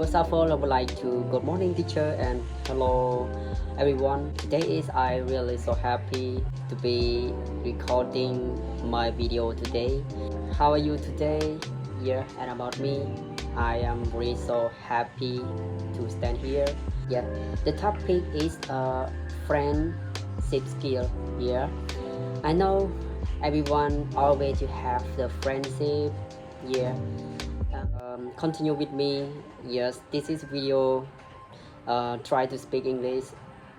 First of all, I would like to good morning teacher and hello everyone. Today is I really so happy to be recording my video today. How are you today? Yeah, and about me, I am really so happy to stand here. Yeah, the topic is friendship skill. Yeah, I know everyone always you have the friendship. Yeah, continue with me. Yes, this is video. Try to speak English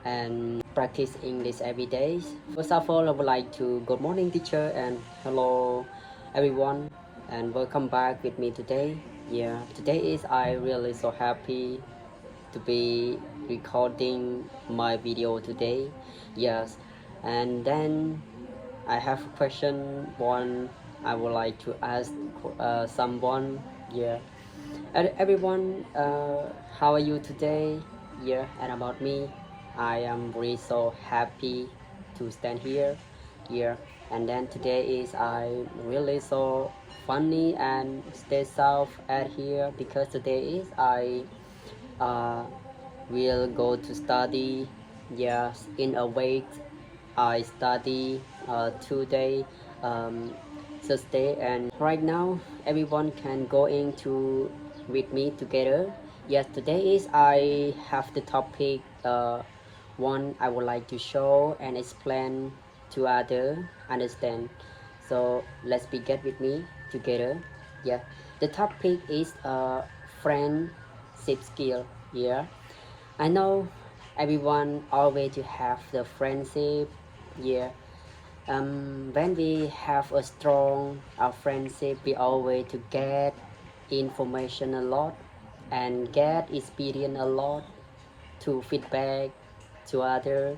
and practice English every day. First of all, I would like to good morning teacher and hello everyone and welcome back with me today. Yeah, today is I really so happy to be recording my video today. Yes, and then I have a question one I would like to ask someone. Yeah, everyone, how are you today? Yeah, and about me, I am really so happy to stand here. Yeah, and then today is I really so funny and stay safe at here because today is I uh, will go to study. Yes, in a week I study 2 day um, Thursday, and right now everyone can go into with me together. Yes, today is I have the topic one I would like to show and explain to other understand. So let's begin with me together. Yeah, the topic is friendship skill. Yeah, I know everyone always to have the friendship. Yeah, when we have a strong friendship, we always to get information a lot and get experience a lot to feedback to other.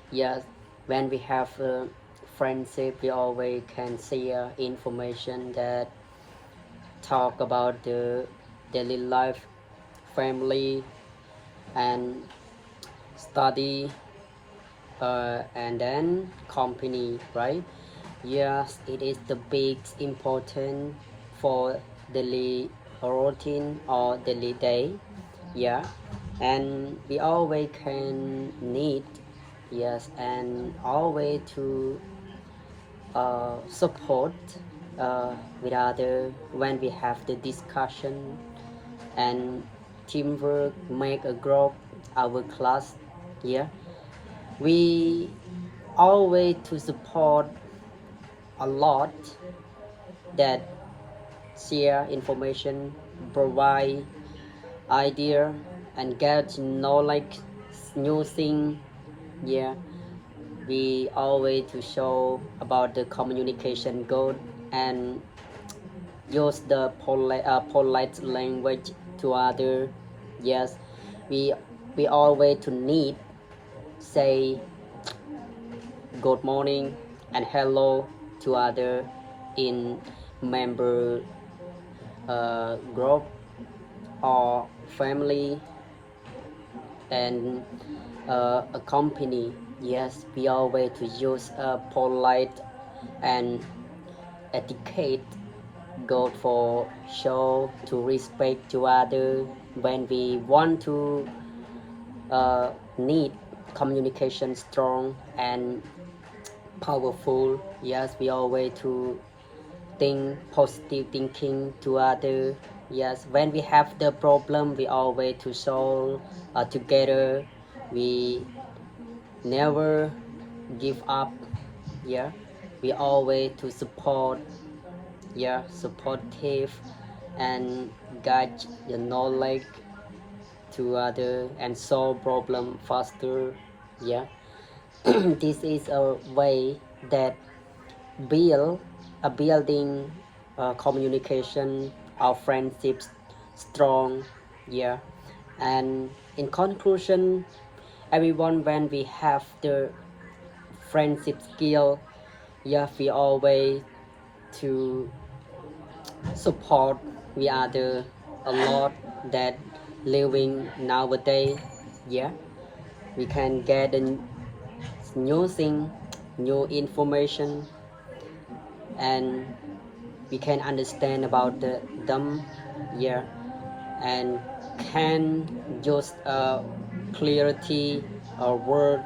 Yes, when we have a friendship, we always can share information that talk about the daily life, family, and study, and then company, right? Yes, it is the big important for daily routine or daily day. Yeah, and we always can need, yes, and always to support with other when we have the discussion and teamwork make a group our class. Yeah, we always to support a lot that share information, provide idea, and get knowledge, new thing. Yeah, we always to show about the communication goal and use the polite language to other. Yes, we we always to need say good morning and hello to other in member group or family and a company. Yes, we always to use a polite and etiquette go for show to respect to other when we want to need communication strong and powerful. Yes, we always to think positive thinking to other. Yes, when we have the problem, we always to solve together. We never give up. Yeah, we always to support. Yeah, supportive and guide the knowledge to other and solve problem faster. Yeah, this is a way that build a building communication of friendships strong. Yeah, and in conclusion, everyone when we have the friendship skill, yeah, we always to support we other a lot that living nowadays. Yeah, we can get a new thing, new information, and we can understand about them. Yeah, and can use clarity or word,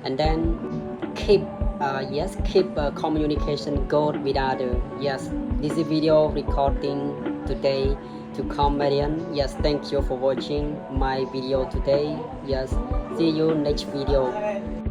and then keep keep communication good with other. Yes, this is video recording today to comedian. Yes, thank you for watching my video today. Yes, see you next video.